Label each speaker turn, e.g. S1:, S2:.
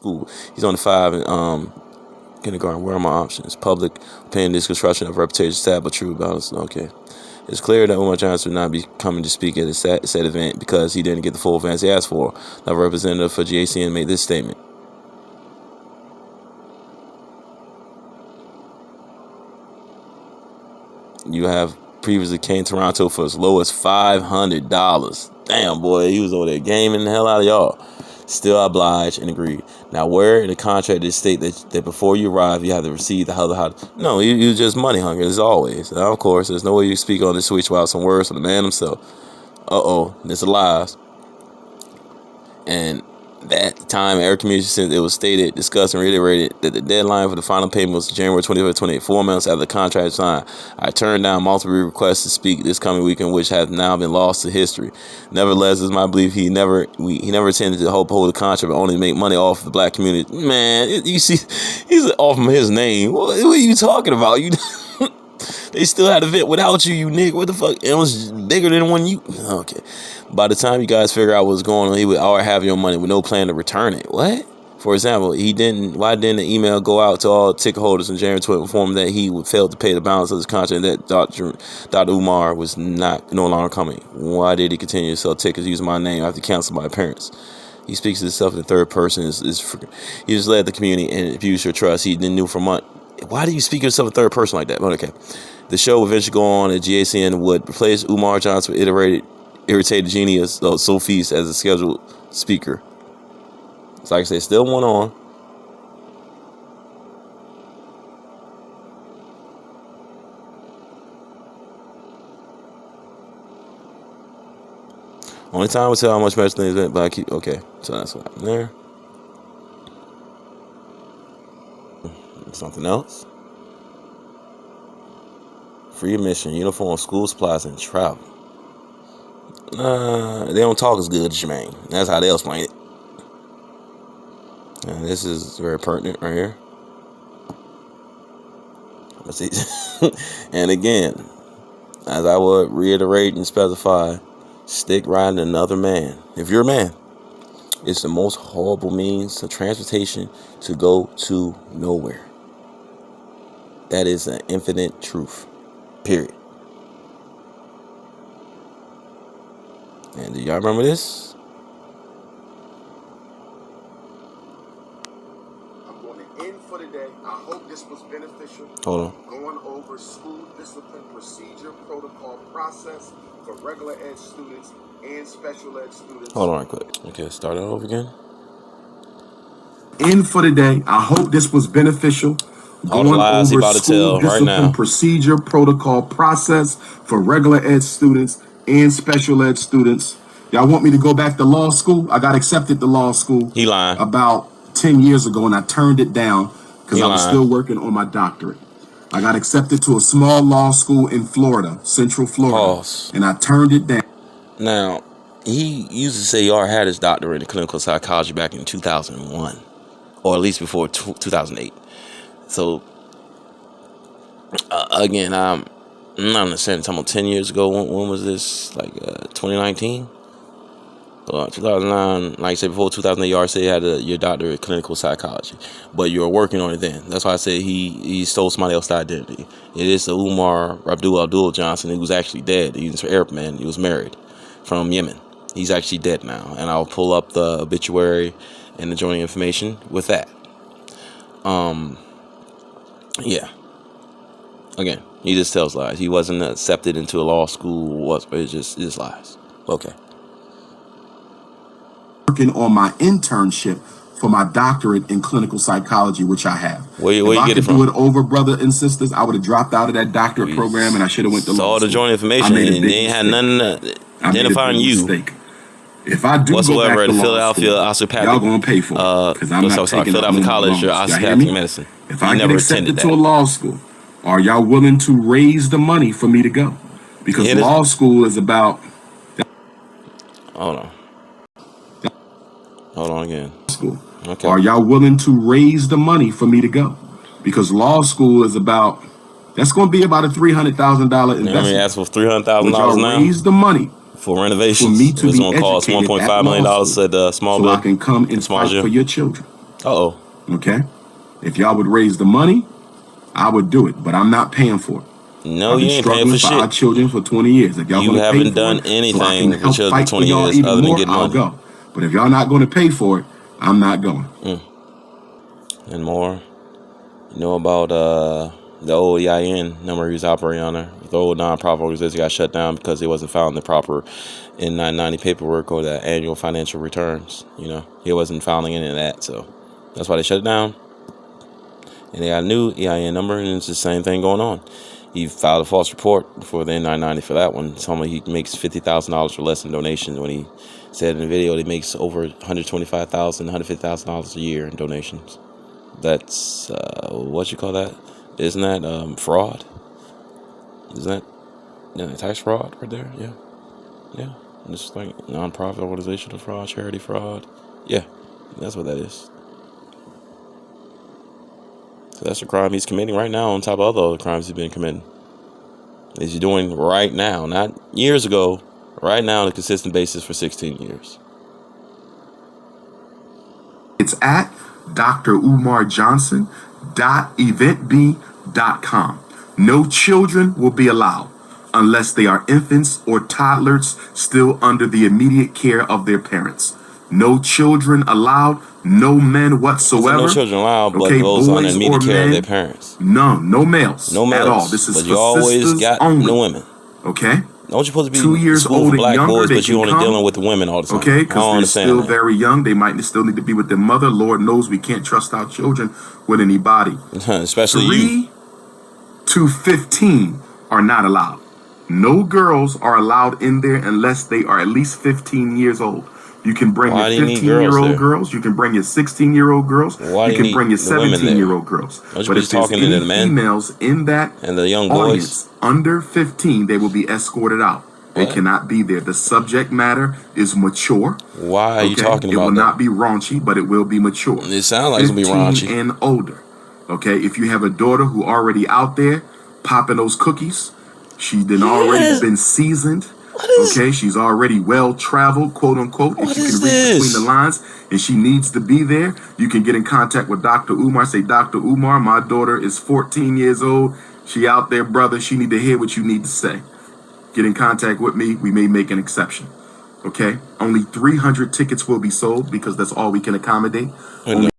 S1: school. He's on the 5 and kindergarten. Where are my options? Public opinion is construction of reputation, sad but true balance. Okay. It's clear that Umar Johnson would not be coming to speak at a said event because he didn't get the full advance he asked for. The representative for GACN made this statement. You have previously came to Toronto for as low as $500. Damn, boy, he was over there gaming the hell out of y'all. Still obliged and agreed. Now, where in the contract did state that before you arrive, you have to receive the how? No, you was just money hungry, as always. Now, of course, there's no way you speak on this switch without some words from the man himself. This is lies. And that time, Air Community Center, it was stated, discussed, and reiterated that the deadline for the final payment was January 25th, 28, 4 months after the contract was signed. I turned down multiple requests to speak this coming weekend, which have now been lost to history. Nevertheless, it's my belief he never intended to hold the contract, but only make money off the black community. Man, you see, he's off of his name. What are you talking about? They still had a vet without you, nigga. What the fuck? It was bigger than when you... Okay. By the time you guys figure out what's going on, he would already have your money with no plan to return it. What? For example, why didn't the email go out to all ticket holders in January 12th inform that he would fail to pay the balance of his contract and that Dr. Umar was no longer coming? Why did he continue to sell tickets using my name after canceled by parents? He speaks to himself in the third person. He just led the community and abused your trust. He didn't knew for months. Why do you speak of yourself in third person like that? But okay. The show would eventually go on and GACN would replace Umar Johnson with irritated genius Sophie's as a scheduled speaker. So like I said, still went on. Only time will tell how much better things went, but I keep okay. So that's what happened there. Something else. Free admission, uniform, school supplies, and travel. They don't talk as good as Jermaine. That's how they explain it. And this is very pertinent right here. Let's see. And again, as I would reiterate and specify, stick riding another man. If you're a man, it's the most horrible means of transportation to go to nowhere. That is an infinite truth. Period. And do y'all remember this?
S2: I'm going to end for the day. I hope this was beneficial.
S1: Hold on.
S2: Going over school discipline procedure, protocol, process for regular ed students and special ed students.
S1: Hold on right quick. Okay, start it over again.
S2: End for the day. I hope this was beneficial.
S1: All the lies he about to tell right now.
S2: Procedure, protocol, process for regular ed students and special ed students. Y'all want me to go back to law school? I got accepted to law school.
S1: He lying.
S2: About 10 years ago, and I turned it down because I was still working on my doctorate. I got accepted to a small law school in Florida, Central Florida,
S1: Pause.
S2: And I turned it down.
S1: Now, he used to say he already had his doctorate in clinical psychology back in 2001, or at least before 2008. So, again, I'm not understanding. Talking about 10 years ago. When was this? Like 2019? 2009. Like I said before, 2008, you already said you had your doctorate in clinical psychology. But you were working on it then. That's why I said he stole somebody else's identity. It is the Umar Abdul Johnson. He was actually dead. He was an Arab man. He was married from Yemen. He's actually dead now. And I'll pull up the obituary and the joining information with that. Yeah. Again, he just tells lies. He wasn't accepted into a law school. It's just lies. Okay.
S2: Working on my internship for my doctorate in clinical psychology, which I have.
S1: Where you get it from?
S2: If I could do it over, brother and sisters, I would have dropped out of that doctorate program and I should have went to law school.
S1: All the joint information, and they ain't had nothing identifying you.
S2: If I do
S1: whatsoever
S2: go back to
S1: Philadelphia
S2: osteopathic, y'all gonna pay for it because I'm not taking
S1: Philadelphia College or osteopathic medicine.
S2: If I get accepted to a law school, are y'all willing to raise the money for me to go? Because law school is about.
S1: Hold on again.
S2: School. Okay. Are y'all willing to raise the money for me to go? Because law school is about. That's going to be about a $300,000 investment.
S1: Let me ask for $300,000 now.
S2: Raise the money
S1: for renovations.
S2: For me to
S1: it's
S2: be
S1: going to cost $1.5 million at small
S2: so
S1: building.
S2: I can come and fight for your children.
S1: Uh-oh.
S2: Okay? If y'all would raise the money, I would do it, but I'm not paying for it.
S1: No,
S2: I've
S1: you
S2: been
S1: ain't paying
S2: struggling
S1: for
S2: for our
S1: shit.
S2: children for 20 years. If y'all
S1: You
S2: going to pay
S1: haven't
S2: for
S1: done
S2: it so I can
S1: anything for
S2: help
S1: children
S2: fight for
S1: 20
S2: y'all
S1: years
S2: even
S1: other than
S2: more,
S1: getting
S2: I'll
S1: money.
S2: go. But if y'all not going to pay for it, I'm not going.
S1: And more. You know about the old EIN number he was operating on there? The old nonprofit organization got shut down because it wasn't found the proper N990 paperwork or the annual financial returns. You know, he wasn't filing any of that, so that's why they shut it down. And they got a new EIN number, and it's the same thing going on. He filed a false report for the N990 for that one. Telling me he makes $50,000 or less in donations when he said in the video that he makes over $125,000, $150,000 a year in donations. That's what you call that? Isn't that fraud? Isn't that tax fraud right there? Yeah. Just like nonprofit organizational fraud, charity fraud. Yeah, that's what that is. So that's the crime he's committing right now, on top of other crimes he's been committing. He's doing right now, not years ago. Right now, on a consistent basis for 16 years.
S2: It's at drumarjohnson.eventb.com. No children will be allowed unless they are infants or toddlers still under the immediate care of their parents. No children allowed, no men whatsoever.
S1: No children allowed, but
S2: Okay,
S1: those on the
S2: boys
S1: immediate
S2: or
S1: care of
S2: men,
S1: their parents.
S2: none, no males,
S1: No males
S2: at all. This is
S1: but
S2: for
S1: you always
S2: sisters
S1: got
S2: only.
S1: no women.
S2: Okay?
S1: Don't you supposed to
S2: 2
S1: be in
S2: years
S1: school
S2: old
S1: for
S2: and
S1: black
S2: younger,
S1: boys,
S2: they
S1: but you
S2: can
S1: only
S2: come.
S1: dealing with the women all the time?
S2: Okay,
S1: I don't
S2: because they're
S1: understand
S2: still
S1: that.
S2: very young. They might still need to be with their mother. Lord knows we can't trust our children with anybody.
S1: Especially you.
S2: 3 to 15 are not allowed. No girls are allowed in there unless they are at least 15 years old. You can bring
S1: Why
S2: your
S1: do you need girls
S2: 15-year-old
S1: there?
S2: girls. You can bring your 16-year-old girls.
S1: Why do
S2: You
S1: you
S2: can bring your
S1: need the women there?
S2: 17-year-old girls.
S1: Don't you
S2: But
S1: be
S2: if there's
S1: talking to
S2: any
S1: the men
S2: females in that
S1: and the young boys?
S2: audience under 15, they will be escorted out. They
S1: What?
S2: cannot be there. The subject matter is mature.
S1: Why are you talking
S2: It will
S1: about
S2: not
S1: that?
S2: be raunchy, but it will be mature.
S1: It sounds like it's gonna be
S2: 15
S1: raunchy.
S2: and older. Okay, if you have a daughter who already out there popping those cookies, she's been already been seasoned. Okay, she's already well traveled, quote unquote. If you can read between the lines, and she needs to be there, you can get in contact with Dr. Umar. Say, Dr. Umar, my daughter is 14 years old. She out there, brother. She need to hear what you need to say. Get in contact with me. We may make an exception. Okay, only 300 tickets will be sold because that's all we can accommodate. Only